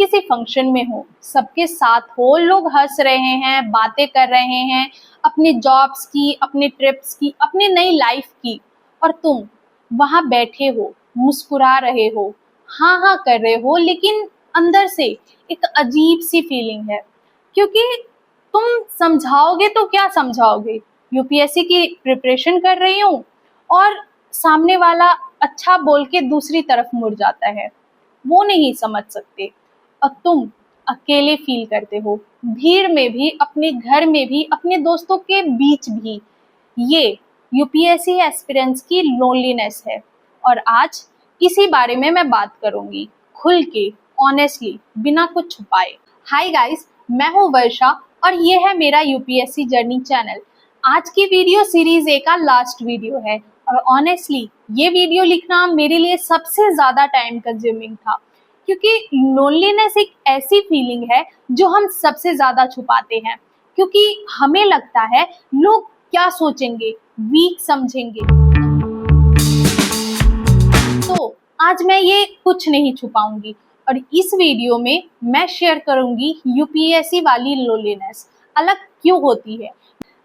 किसी फंक्शन में हो, सबके साथ हो, लोग हंस रहे हैं, बातें कर रहे हैं अपनी जॉब्स की, अपने ट्रिप्स की, अपनी नई लाइफ की, और तुम वहां बैठे हो, मुस्कुरा रहे हो, हाँ हाँ कर रहे हो, लेकिन अंदर से एक अजीब सी फीलिंग है। क्योंकि तुम समझाओगे तो क्या समझाओगे, यूपीएससी की प्रिपरेशन कर रही हूँ, और सामने वाला अच्छा बोल के दूसरी तरफ मुड़ जाता है, वो नहीं समझ सकते। और तुम अकेले फील करते हो, भीड़ में भी, अपने घर में भी, अपने दोस्तों के बीच भी। ये यूपीएससी एस्पिरेंट्स की लोनलीनेस है, और आज इसी बारे में मैं बात करूंगी, खुल के, ऑनेस्टली, बिना कुछ छुपाए। हाय गाइस, मैं हूँ वर्षा और ये है मेरा यूपीएससी जर्नी चैनल। आज की वीडियो सीरीज ए का लास्ट वीडियो है, और ऑनेस्टली ये वीडियो लिखना मेरे लिए सबसे ज़्यादा टाइम कंज्यूमिंग था, क्योंकि लोनलीनेस एक ऐसी फीलिंग है जो हम सबसे ज़्यादा छुपाते हैं, क्योंकि हमें लगता है लोग क्या सोचेंगे, वीक समझेंगे। तो आज मैं ये कुछ नहीं छुपाऊंगी, और इस वीडियो में मैं शेयर करूंगी यूपीएससी वाली लोनलीनेस अलग क्यों होती है,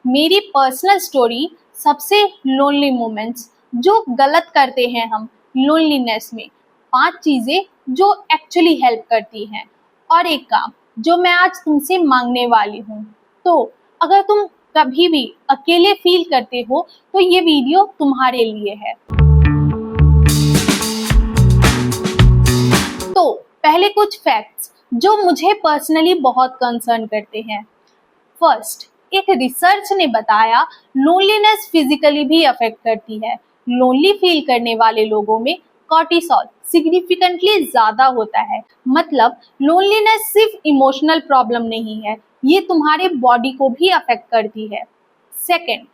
मेरी पर्सनल स्टोरी, सबसे लोनली मोमेंट्स जो गलत करते हैं हम लोनलीनेस में, 5 चीज़ें जो एक्चुअली हेल्प करती हैं, और एक काम जो मैं आज तुमसे मांगने वाली हूँ। तो अगर तुम कभी भी अकेले फील करते हो तो ये वीडियो तुम्हारे लिए है। तो पहले कुछ फैक्ट्स जो मुझे पर्सनली बहुत कंसर्न करते हैं। फर्स्ट, एक रिसर्च ने बताया लोनलीनेस फिजिकली भी अफेक्ट करती है। लोनली फील करने वाले लोगों में कॉर्टिसोल सिग्निफिकेंटली ज्यादा होता है। मतलब लोनलीनेस सिर्फ इमोशनल प्रॉब्लम नहीं है, ये तुम्हारे बॉडी को भी अफेक्ट करती है। Second,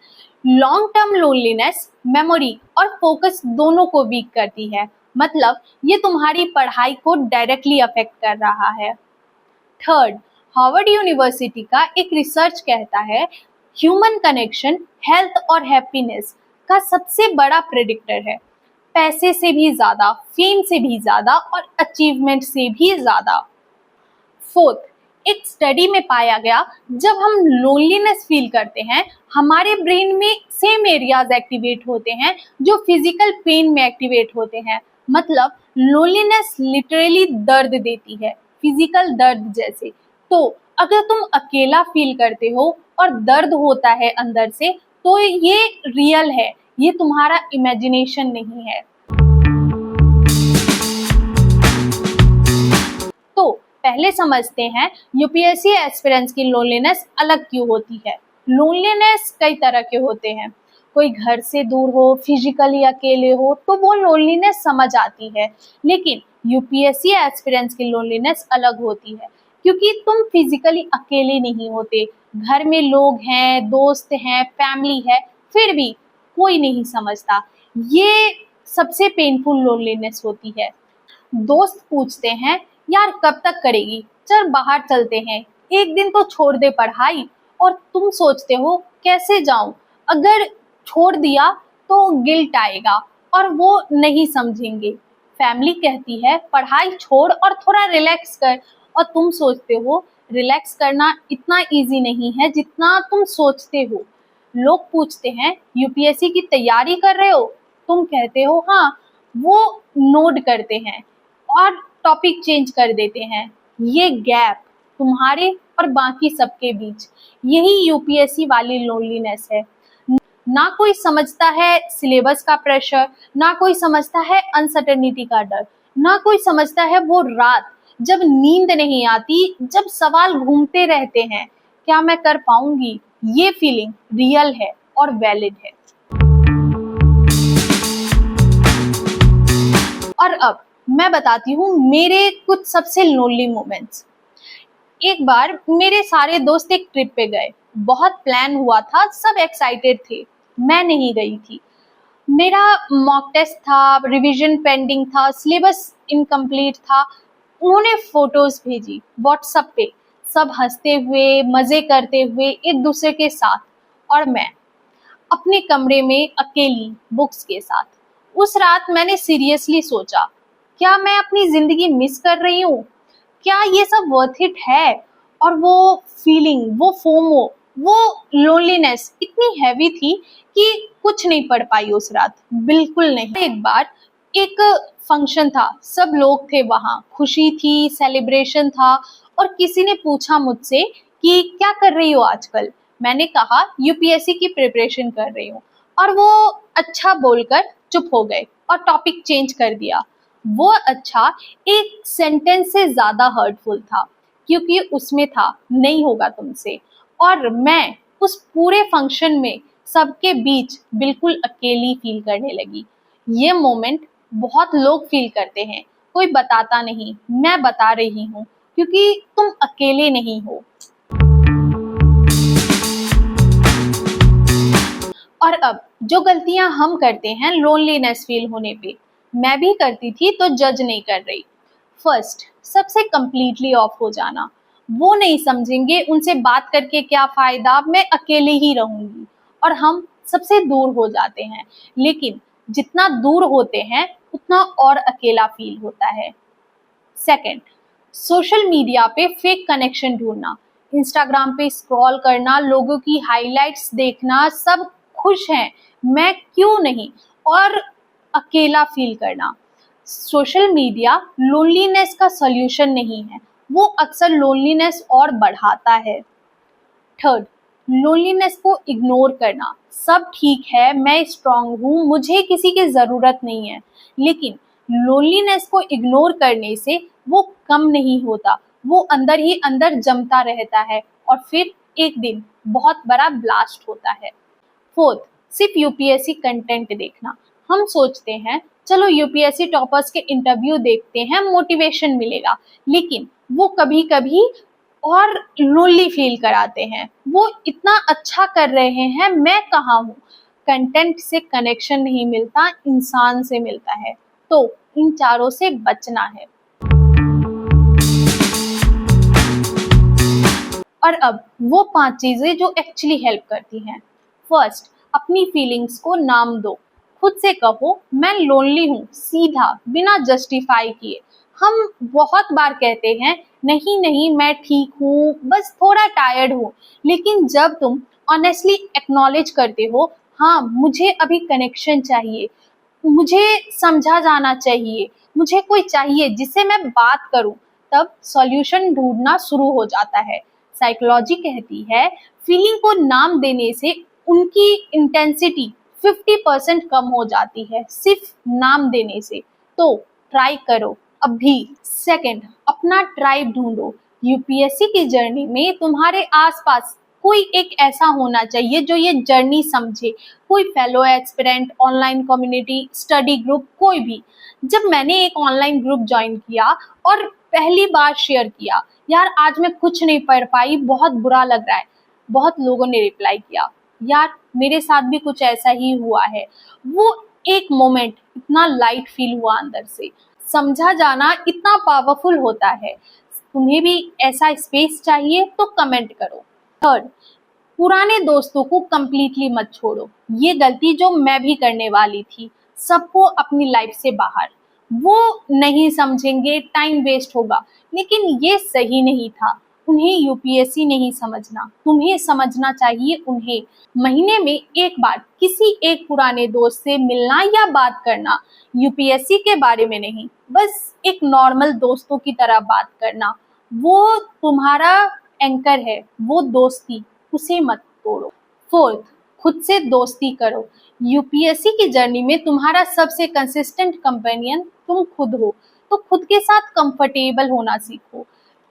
long term loneliness memory और फोकस दोनों को वीक करती है। मतलब ये तुम्हारी पढ़ाई को डायरेक्टली अफेक्ट कर रहा है। थर्ड, हार्वर्ड यूनिवर्सिटी का एक रिसर्च कहता है ह्यूमन कनेक्शन हेल्थ और हैप्पीनेस का सबसे बड़ा प्रेडिक्टर है, पैसे से भी ज्यादा, फेम से भी ज्यादा, और अचीवमेंट से भी ज्यादा। फोर्थ, एक स्टडी में पाया गया जब हम लोनलीनेस फील करते हैं, हमारे ब्रेन में सेम एरियाज एक्टिवेट होते हैं जो फिजिकल पेन में एक्टिवेट होते हैं। मतलब लोनलीनेस लिटरली दर्द देती है, फिजिकल दर्द जैसे। तो अगर तुम अकेला फील करते हो और दर्द होता है अंदर से, तो ये रियल है, ये तुम्हारा इमेजिनेशन नहीं है। तो पहले समझते हैं यूपीएससी एस्पिरेंट्स की लोनलीनेस अलग क्यों होती है। लोनलीनेस कई तरह के होते हैं। कोई घर से दूर हो, फिजिकली अकेले हो, तो वो लोनलीनेस समझ आती है। लेकिन यूपीएससी एस्पिरेंट्स की लोनलीनेस अलग होती है, क्योंकि तुम फिजिकली अकेले नहीं होते, घर में लोग हैं, दोस्त हैं, फैमिली है, फिर भी कोई नहीं समझता। ये सबसे पेनफुल लोनलीनेस होती है। दोस्त पूछते हैं यार कब तक करेगी, चल बाहर चलते हैं, एक दिन तो छोड़ दे पढ़ाई, और तुम सोचते हो कैसे जाऊं, अगर छोड़ दिया तो गिल्ट आएगा, और वो नहीं समझेंगे। फैमिली कहती है पढ़ाई छोड़ और थोड़ा रिलैक्स कर, और तुम सोचते हो रिलैक्स करना इतना इजी नहीं है जितना तुम सोचते हो। लोग पूछते हैं यूपीएससी की तैयारी कर रहे हो, तुम कहते हो हाँ, वो नोट करते हैं और टॉपिक चेंज कर देते हैं। ये गैप तुम्हारे और बाकी सबके बीच, यही यूपीएससी वाली लोनलीनेस है। ना कोई समझता है सिलेबस का प्रेशर, ना कोई समझता है अनसर्टेनिटी का डर, ना कोई समझता है वो रात जब नींद नहीं आती, जब सवाल घूमते रहते हैं, क्या मैं कर पाऊंगी। ये फीलिंग रियल है और वैलिड है। और अब मैं बताती हूँ मेरे कुछ सबसे लोनली मोमेंट्स। एक बार मेरे सारे दोस्त एक ट्रिप पे गए, बहुत प्लान हुआ था, सब एक्साइटेड थे, मैं नहीं गई थी। मेरा मॉक टेस्ट था, रिवीजन पेंडिंग था, सिलेबस इनकम्प्लीट था। उन्होंने फोटोज भेजी व्हाट्सएप पे, सब हंसते हुए, मजे करते हुए एक दूसरे के साथ, और मैं अपने कमरे में अकेली बुक्स के साथ। उस रात मैंने सीरियसली सोचा, क्या मैं अपनी जिंदगी मिस कर रही हूँ? क्या ये सब वर्थ इट है? और वो फीलिंग, वो फोमो, वो लोनलीनेस इतनी हैवी थी कि कुछ नहीं पढ़ पाई उस रात, बिल्कुल नहीं। एक बार एक फंक्शन था, सब लोग थे वहां, खुशी थी, सेलिब्रेशन था, और किसी ने पूछा मुझसे कि क्या कर रही हो आजकल? मैंने कहा यूपीएससी की प्रिपरेशन कर रही हूँ, और वो अच्छा बोलकर चुप हो गए और टॉपिक चेंज कर दिया। वो अच्छा एक सेंटेंस से ज्यादा हर्टफुल था, क्योंकि उसमें था नहीं होगा तुमसे, और मैं उस पूरे फंक्शन में सबके बीच बिल्कुल अकेली फील करने लगी। ये मोमेंट बहुत लोग फील करते हैं, कोई बताता नहीं, मैं बता रही हूँ क्योंकि तुम अकेले नहीं हो। और अब जो गलतियां हम करते हैं लोनलीनेस फील होने पे, मैं भी करती थी तो जज नहीं कर रही। फर्स्ट, सबसे कंप्लीटली ऑफ हो जाना। वो नहीं समझेंगे, उनसे बात करके क्या फायदा, मैं अकेले ही रहूंगी, और हम सबसे दूर हो जाते हैं। लेकिन जितना दूर होते हैं उतना और अकेला फील होता है। सेकंड, सोशल मीडिया पे फेक कनेक्शन ढूंढना, इंस्टाग्राम पे स्क्रॉल करना, लोगों की हाइलाइट्स देखना, सब खुश हैं, मैं क्यों नहीं, और अकेला फील करना। सोशल मीडिया लोनलीनेस का सॉल्यूशन नहीं है, वो अक्सर लोनलीनेस और बढ़ाता है। थर्ड, लोनलीनेस को इग्नोर करना। सब ठीक है, मैं स्ट्रांग हूँ, मुझे किसी की ज़रूरत नहीं है। लेकिन लोनलीनेस को इग्नोर करने से वो कम नहीं होता, वो अंदर ही अंदर जमता रहता है, और फिर एक दिन बहुत बड़ा ब्लास्ट होता है। फोर्थ, सिर्फ यूपीएससी कंटेंट देखना। हम सोचते हैं चलो यूपीएससी टॉपर्स के इंटरव्यू देखते हैं, मोटिवेशन मिलेगा, लेकिन वो कभी कभी और लोनली फील कराते हैं। वो इतना अच्छा कर रहे हैं, मैं कहाँ हूँ? कंटेंट से कनेक्शन नहीं मिलता, इंसान से मिलता है। तो इन चारों से बचना है। और अब वो 5 चीजें जो एक्चुअली हेल्प करती हैं। फर्स्ट, अपनी फीलिंग्स को नाम दो। खुद से कहो मैं लोनली हूँ, सीधा, बिना जस्टिफाई किए। हम बहुत बार कहते हैं नहीं नहीं मैं ठीक हूँ, बस थोड़ा टायर्ड हूँ। लेकिन जब तुम ऑनेस्टली एक्नॉलेज करते हो, हाँ मुझे अभी कनेक्शन चाहिए, मुझे समझा जाना चाहिए, मुझे कोई चाहिए जिससे मैं बात करूं, तब सॉल्यूशन ढूंढना शुरू हो जाता है। साइकोलॉजी कहती है फीलिंग को नाम देने से उनकी इंटेंसिटी 50% कम हो जाती है, सिर्फ नाम देने से। तो ट्राई करो अभी। सेकंड, अपना ट्राइब ढूंढो। यूपीएससी की जर्नी में तुम्हारे आसपास कोई एक ऐसा होना चाहिए जो ये जर्नी समझे, कोई fellow aspirant, online community, study group, कोई भी। जब मैंने एक ऑनलाइन ग्रुप ज्वाइन किया और पहली बार शेयर किया यार आज मैं कुछ नहीं पढ़ पाई, बहुत बुरा लग रहा है, बहुत लोगों ने रिप्लाई किया यार मेरे साथ भी कुछ ऐसा ही हुआ है। वो एक मोमेंट इतना लाइट फील हुआ अंदर से। समझा जाना इतना पावरफुल होता है। तुम्हें भी ऐसा स्पेस चाहिए तो कमेंट करो। थर्ड, पुराने दोस्तों को कंप्लीटली मत छोड़ो। ये गलती जो मैं भी करने वाली थी। सबको अपनी लाइफ से बाहर, वो नहीं समझेंगे, टाइम वेस्ट होगा, लेकिन ये सही नहीं था। उन्हें यूपीएससी नहीं समझना, तुम्हें समझना चाहिए उन्हें। महीने में एक बार किसी एक पुराने दोस्त से मिलना या बात करना, यूपीएससी के बारे में नहीं, बस एक नॉर्मल दोस्तों की तरह बात करना। वो तुम्हारा एंकर है, वो दोस्ती, उसे मत तोड़ो। फोर्थ, खुद से दोस्ती करो। यूपीएससी की जर्नी में तुम्हारा सबसे कंसिस्टेंट कंपेनियन तुम खुद हो, तो खुद के साथ कंफर्टेबल होना सीखो।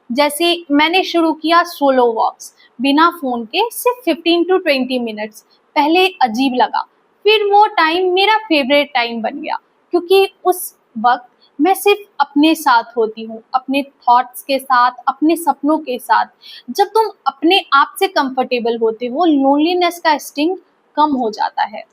जैसे मैंने शुरू किया सोलो वॉक्स, बिना फोन के सिर्फ 15 to 20 मिनट्स। पहले अजीब लगा, फिर वो टाइम मेरा फेवरेट टाइम बन गया, क्योंकि उस वक्त मैं सिर्फ अपने साथ होती हूँ, अपने थॉट्स के साथ, अपने सपनों के साथ। जब तुम अपने आप से कंफर्टेबल होते हो, लोनलीनेस का स्टिंग कम हो जाता है।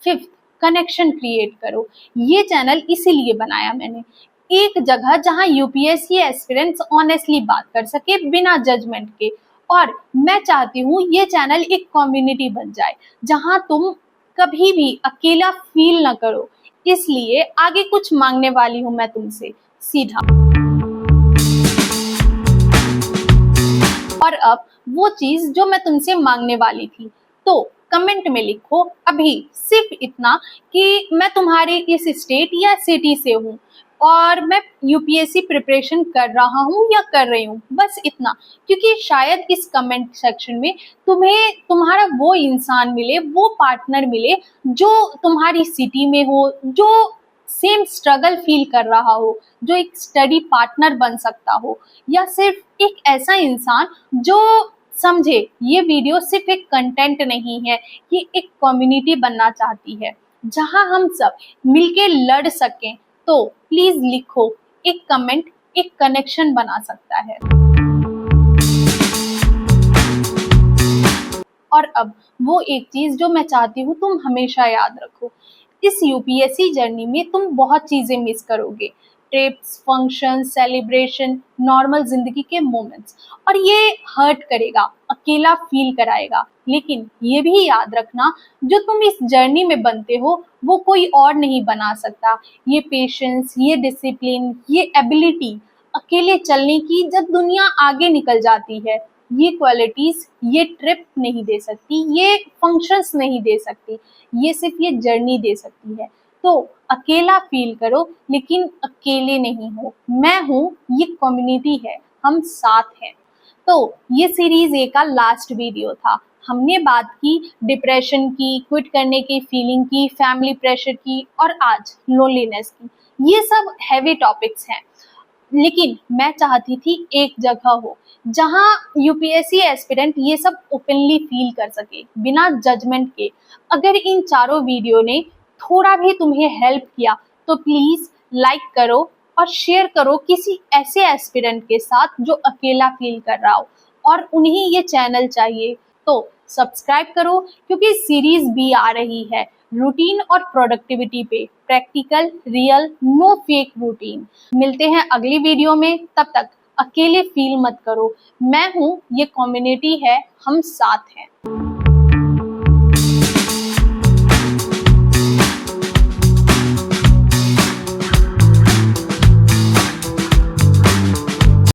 फिफ्थ, कनेक्शन क्रिएट करो। ये चैनल इसीलिए बनाया मैंने, एक जगह जहां यूपीएससी एस्पिरेंट्स ऑनेस्टली बात कर सके बिना जजमेंट के। और मैं चाहती हूँ ये चैनल एक कम्युनिटी बन जाए जहां तुम कभी भी अकेला फील न करो। इसलिए आगे कुछ मांगने वाली हूँ मैं तुमसे, सीधा। और अब वो चीज जो मैं तुमसे मांगने वाली थी, तो कमेंट में लिखो अभी सिर्फ इतना कि मैं तुम्हारे इस स्टेट या सिटी से हूँ और मैं यूपीएससी प्रिपरेशन कर रहा हूँ या कर रही हूँ, बस इतना। क्योंकि शायद इस कमेंट सेक्शन में तुम्हें तुम्हारा वो इंसान मिले, वो पार्टनर मिले जो तुम्हारी सिटी में हो, जो सेम स्ट्रगल फील कर रहा हो, जो एक स्टडी पार्टनर बन सकता हो, या सिर्फ एक ऐसा इंसान जो समझे ये वीडियो सिर्फ एक कंटेंट नहीं है, ये एक कम्युनिटी बनना चाहती है जहां हम सब मिलके लड़ सकें। तो प्लीज लिखो, एक कमेंट एक कनेक्शन बना सकता है। और अब वो एक चीज जो मैं चाहती हूँ तुम हमेशा याद रखो, इस यूपीएससी जर्नी में तुम बहुत चीजें मिस करोगे, ट्रिप्स, फंक्शन, सेलिब्रेशन, नॉर्मल जिंदगी के मोमेंट्स, और ये हर्ट करेगा, अकेला फील कराएगा। लेकिन ये भी याद रखना, जो तुम इस जर्नी में बनते हो वो कोई और नहीं बना सकता। ये पेशेंस, ये डिसिप्लिन, ये एबिलिटी अकेले चलने की जब दुनिया आगे निकल जाती है, ये क्वालिटीज ये ट्रिप नहीं दे सकती, ये फंक्शंस नहीं दे सकती, ये सिर्फ ये जर्नी दे सकती है। तो अकेला फील करो लेकिन अकेले नहीं हो, मैं हूँ, ये कम्युनिटी है, हम साथ हैं। तो ये सीरीज ए का लास्ट वीडियो था। हमने बात की डिप्रेशन की, क्विट करने की फीलिंग की, फैमिली प्रेशर की, और आज लोनलीनेस की। ये सब हैवी टॉपिक्स हैं, लेकिन मैं चाहती थी एक जगह हो जहां यूपीएससी एस्पिरेंट ये सब ओपनली फील कर सके बिना जजमेंट के। अगर इन चारों वीडियो ने थोड़ा भी तुम्हें हेल्प किया तो प्लीज लाइक करो और शेयर करो किसी ऐसे एस्पिरेंट के साथ जो अकेला फील कर रहा हो और उन्हें ये चैनल चाहिए। तो सब्सक्राइब करो क्योंकि सीरीज भी आ रही है रूटीन और प्रोडक्टिविटी पे, practical, real, no fake routine. मिलते हैं अगली वीडियो में, तब तक अकेले फील मत करो, मैं हूँ, ये कम्युनिटी है, हम साथ हैं।